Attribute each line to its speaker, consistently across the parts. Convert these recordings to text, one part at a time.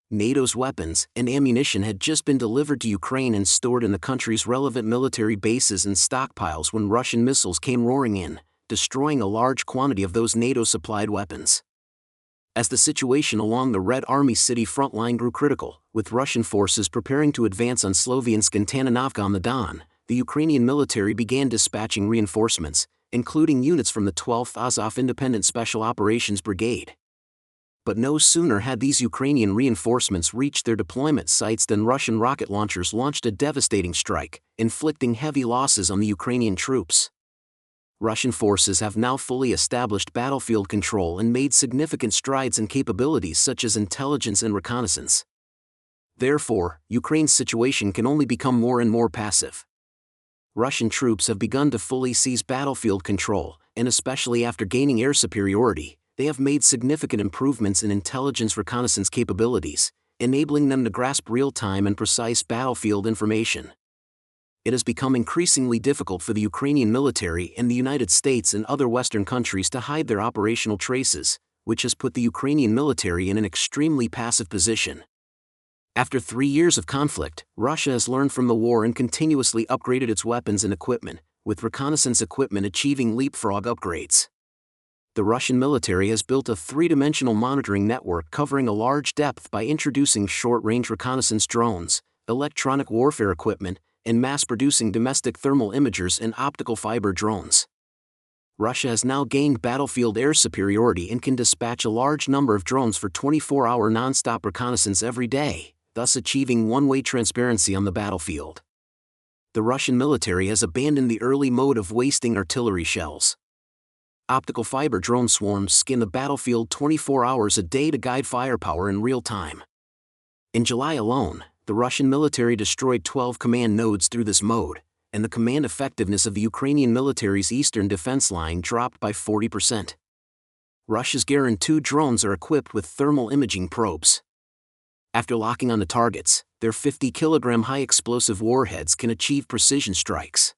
Speaker 1: NATO's weapons and ammunition had just been delivered to Ukraine and stored in the country's relevant military bases and stockpiles when Russian missiles came roaring in, destroying a large quantity of those NATO-supplied weapons. As the situation along the Red Army City front line grew critical, with Russian forces preparing to advance on Sloviansk and Tananovka on the Don, the Ukrainian military began dispatching reinforcements, including units from the 12th Azov Independent Special Operations Brigade. But no sooner had these Ukrainian reinforcements reached their deployment sites than Russian rocket launchers launched a devastating strike, inflicting heavy losses on the Ukrainian troops. Russian forces have now fully established battlefield control and made significant strides in capabilities such as intelligence and reconnaissance. Therefore, Ukraine's situation can only become more and more passive. Russian troops have begun to fully seize battlefield control, and especially after gaining air superiority, they have made significant improvements in intelligence reconnaissance capabilities, enabling them to grasp real-time and precise battlefield information. It has become increasingly difficult for the Ukrainian military and the United States and other Western countries to hide their operational traces, which has put the Ukrainian military in an extremely passive position. After 3 years of conflict, Russia has learned from the war and continuously upgraded its weapons and equipment, with reconnaissance equipment achieving leapfrog upgrades. The Russian military has built a three-dimensional monitoring network covering a large depth by introducing short-range reconnaissance drones, electronic warfare equipment, and mass-producing domestic thermal imagers and optical fiber drones. Russia has now gained battlefield air superiority and can dispatch a large number of drones for 24-hour non-stop reconnaissance every day, thus achieving one-way transparency on the battlefield. The Russian military has abandoned the early mode of wasting artillery shells. Optical fiber drone swarms scan the battlefield 24 hours a day to guide firepower in real time. In July alone, the Russian military destroyed 12 command nodes through this mode, and the command effectiveness of the Ukrainian military's eastern defense line dropped by 40%. Russia's Garand II drones are equipped with thermal imaging probes. After locking on the targets, their 50-kilogram high-explosive warheads can achieve precision strikes.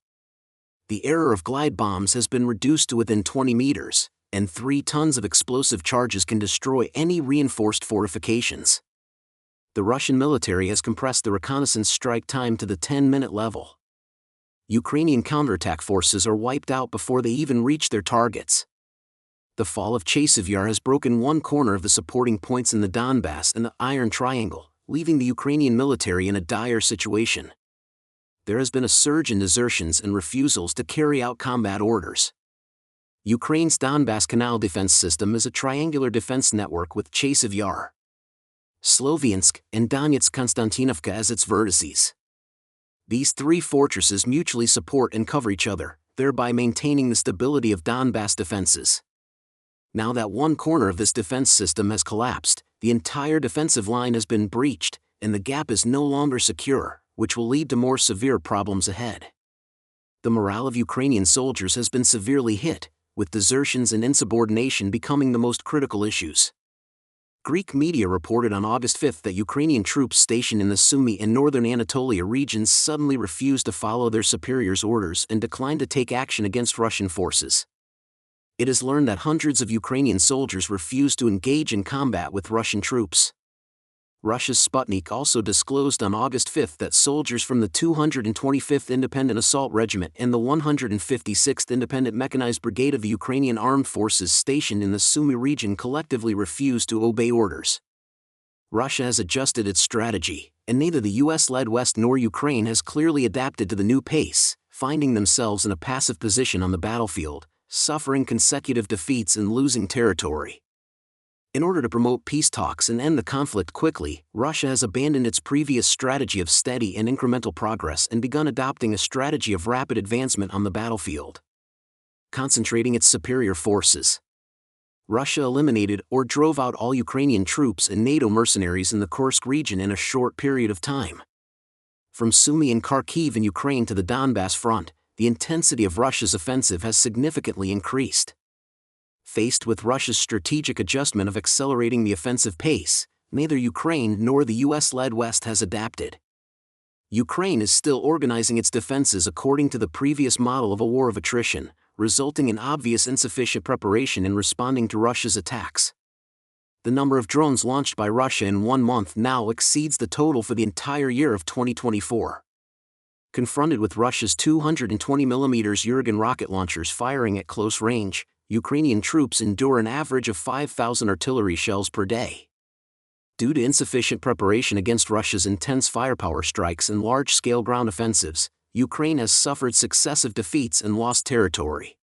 Speaker 1: The error of glide bombs has been reduced to within 20 meters, and 3 tons of explosive charges can destroy any reinforced fortifications. The Russian military has compressed the reconnaissance strike time to the 10-minute level. Ukrainian counterattack forces are wiped out before they even reach their targets. The fall of Chasiv Yar has broken one corner of the supporting points in the Donbass and the Iron Triangle, leaving the Ukrainian military in a dire situation. There has been a surge in desertions and refusals to carry out combat orders. Ukraine's Donbass Canal defense system is a triangular defense network with Chasiv Yar, Sloviansk, and Donetsk Konstantinovka as its vertices. These 3 fortresses mutually support and cover each other, thereby maintaining the stability of Donbass defenses. Now that one corner of this defense system has collapsed, the entire defensive line has been breached, and the gap is no longer secure, which will lead to more severe problems ahead. The morale of Ukrainian soldiers has been severely hit, with desertions and insubordination becoming the most critical issues. Greek media reported on August 5 that Ukrainian troops stationed in the Sumy and northern Anatolia regions suddenly refused to follow their superiors' orders and declined to take action against Russian forces. It is learned that hundreds of Ukrainian soldiers refused to engage in combat with Russian troops. Russia's Sputnik also disclosed on August 5 that soldiers from the 225th Independent Assault Regiment and the 156th Independent Mechanized Brigade of the Ukrainian Armed Forces stationed in the Sumy region collectively refused to obey orders. Russia has adjusted its strategy, and neither the US-led West nor Ukraine has clearly adapted to the new pace, finding themselves in a passive position on the battlefield, suffering consecutive defeats and losing territory. In order to promote peace talks and end the conflict quickly, Russia has abandoned its previous strategy of steady and incremental progress and begun adopting a strategy of rapid advancement on the battlefield. Concentrating its superior forces. Russia eliminated or drove out all Ukrainian troops and NATO mercenaries in the Kursk region in a short period of time. From Sumy and Kharkiv in Ukraine to the Donbass front, the intensity of Russia's offensive has significantly increased. Faced with Russia's strategic adjustment of accelerating the offensive pace, neither Ukraine nor the US-led West has adapted. Ukraine is still organizing its defenses according to the previous model of a war of attrition, resulting in obvious insufficient preparation in responding to Russia's attacks. The number of drones launched by Russia in 1 month now exceeds the total for the entire year of 2024. Confronted with Russia's 220mm Yurgen rocket launchers firing at close range, Ukrainian troops endure an average of 5,000 artillery shells per day. Due to insufficient preparation against Russia's intense firepower strikes and large-scale ground offensives, Ukraine has suffered successive defeats and lost territory.